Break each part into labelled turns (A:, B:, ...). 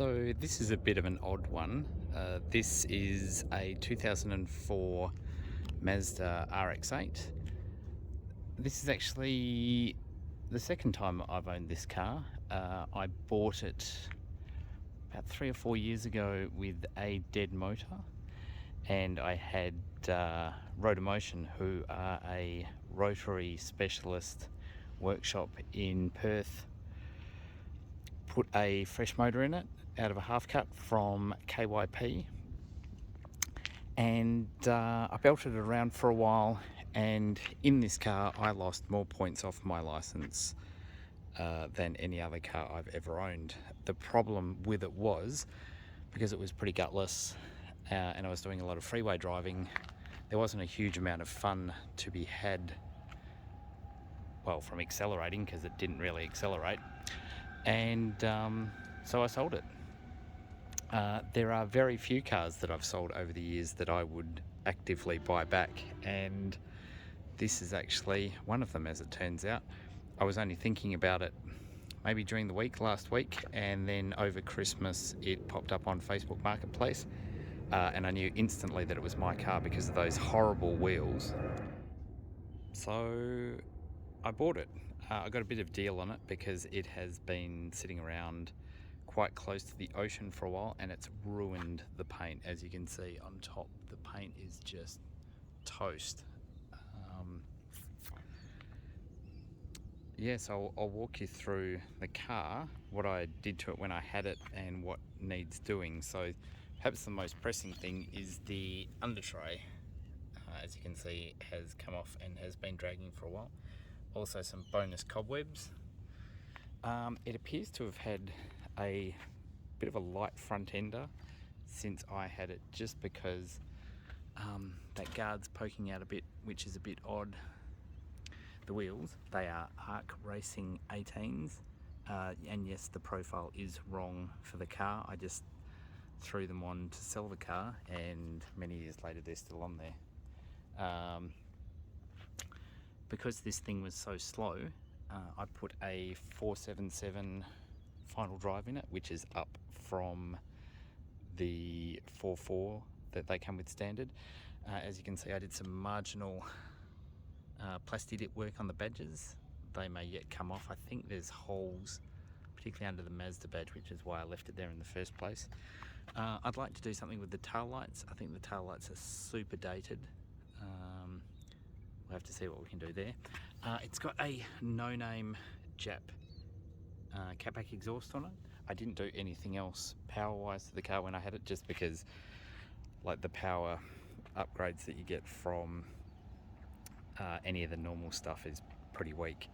A: So this is a bit of an odd one. This is a 2004 Mazda Rx-8. This is actually the second time I've owned this car. I bought it about 3 or 4 years ago with a dead motor, and I had Rotomotion, who are a rotary specialist workshop in Perth, put a fresh motor in it out of a half cut from KYP, and I belted it around for a while, and in this car I lost more points off my license than any other car I've ever owned. The problem with it was, because it was pretty gutless and I was doing a lot of freeway driving, there wasn't a huge amount of fun to be had, well, from accelerating, because it didn't really accelerate. And so I sold it. There are very few cars that I've sold over the years that I would actively buy back, and this is actually one of them, as it turns out. I was only thinking about it maybe during the week last week, and then over Christmas it popped up on Facebook Marketplace, and I knew instantly that it was my car because of those horrible wheels. So I bought it. I got a bit of deal on it because it has been sitting around quite close to the ocean for a while, and it's ruined the paint. As you can see on top, the paint is just toast. Yeah, so I'll walk you through the car, what I did to it when I had it and what needs doing. So perhaps the most pressing thing is the under tray. As you can see, has come off and has been dragging for a while. Also some bonus cobwebs. It appears to have had a bit of a light front ender since I had it, just because that guard's poking out a bit, which is a bit odd. The wheels, they are Arc Racing 18s, and yes, the profile is wrong for the car. I just threw them on to sell the car, and many years later they're still on there. Because this thing was so slow, I put a 477 final drive in it, which is up from the 4.4 that they come with standard. As you can see, I did some marginal plasti-dip work on the badges. They may yet come off. I think there's holes, particularly under the Mazda badge, which is why I left it there in the first place. I'd like to do something with the tail lights. I think the tail lights are super dated. We'll have to see what we can do there. It's got a no-name Jap catback exhaust on it. I didn't do anything else power-wise to the car when I had it, just because like the power upgrades that you get from any of the normal stuff is pretty weak.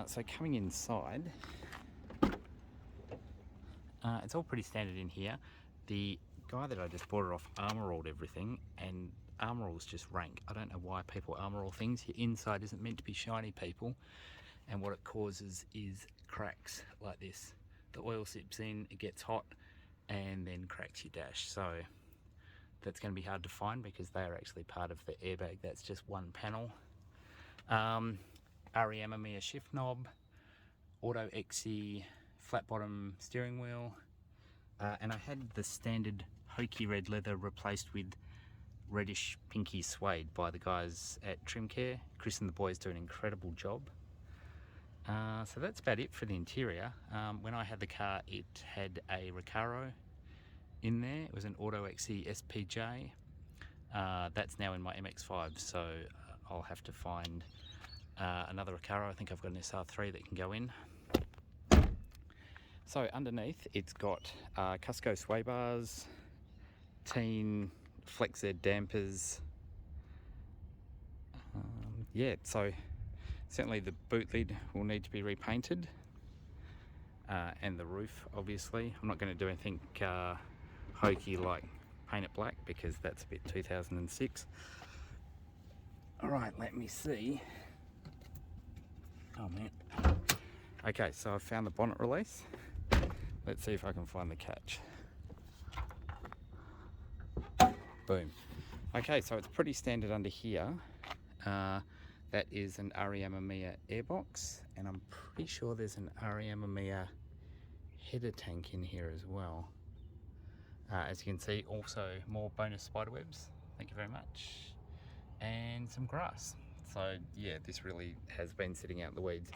A: So coming inside, it's all pretty standard in here. The guy that I just bought it off armor-alled everything, and armor-all's just rank. I don't know why people armor-all things. Your inside isn't meant to be shiny, people, and what it causes is cracks like this. The oil seeps in, it gets hot, and then cracks your dash. So that's going to be hard to find because they are actually part of the airbag. That's just one panel. REM EMEA shift knob, Auto XE flat bottom steering wheel, and I had the standard hokey red leather replaced with reddish pinky suede by the guys at Trim Care. Chris and the boys do an incredible job. So that's about it for the interior. When I had the car, it had a Recaro in there. It was an Auto XE SPJ. That's now in my MX-5, so I'll have to find another Recaro. I think I've got an SR3 that can go in. So underneath, it's got Cusco sway bars, Teen Flex Z dampers. Yeah, so certainly the boot lid will need to be repainted, and the roof, obviously. I'm not going to do anything hokey like paint it black, because that's a bit 2006. All right, let me see. Oh man. Okay, so I've found the bonnet release. Let's see if I can find the catch. Boom. Okay, so it's pretty standard under here. That is an REM EMEA airbox, and I'm pretty sure there's an REM EMEA header tank in here as well. As you can see, also more bonus spider webs, thank you very much, and some grass. So yeah, this really has been sitting out in the weeds.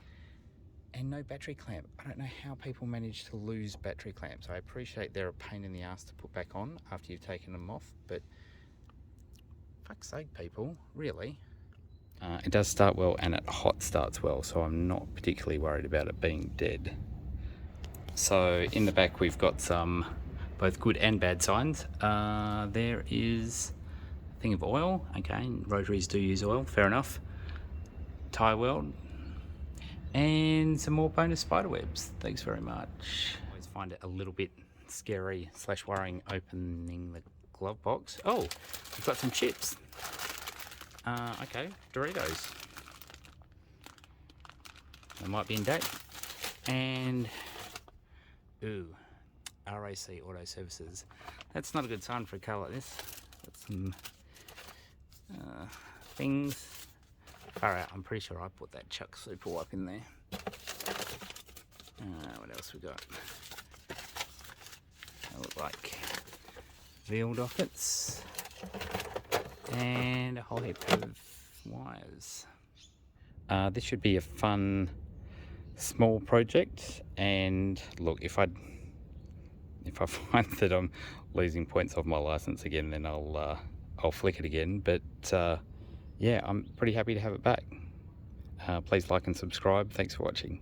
A: And no battery clamp. I don't know how people manage to lose battery clamps. I appreciate they're a pain in the ass to put back on after you've taken them off, but fuck's sake, people, really. It does start well and it hot starts well, so I'm not particularly worried about it being dead. So in the back we've got some both good and bad signs. There is a thing of oil. Okay, rotaries do use oil, fair enough. Tyre weld. And some more bonus spider webs. Thanks very much. I always find it a little bit scary / worrying opening the glove box. Oh, we've got some chips. Okay, Doritos. They might be in date. And ooh, RAC Auto Services. That's not a good sign for a car like this. Got some things. Far out, I'm pretty sure I put that Chuck Super Wipe in there. What else we got? They look like veal dockets and a whole heap of wires. This should be a fun small project, and look, if I find that I'm losing points off my license again, then I'll flick it again, but yeah, I'm pretty happy to have it back. Please like and subscribe. Thanks for watching.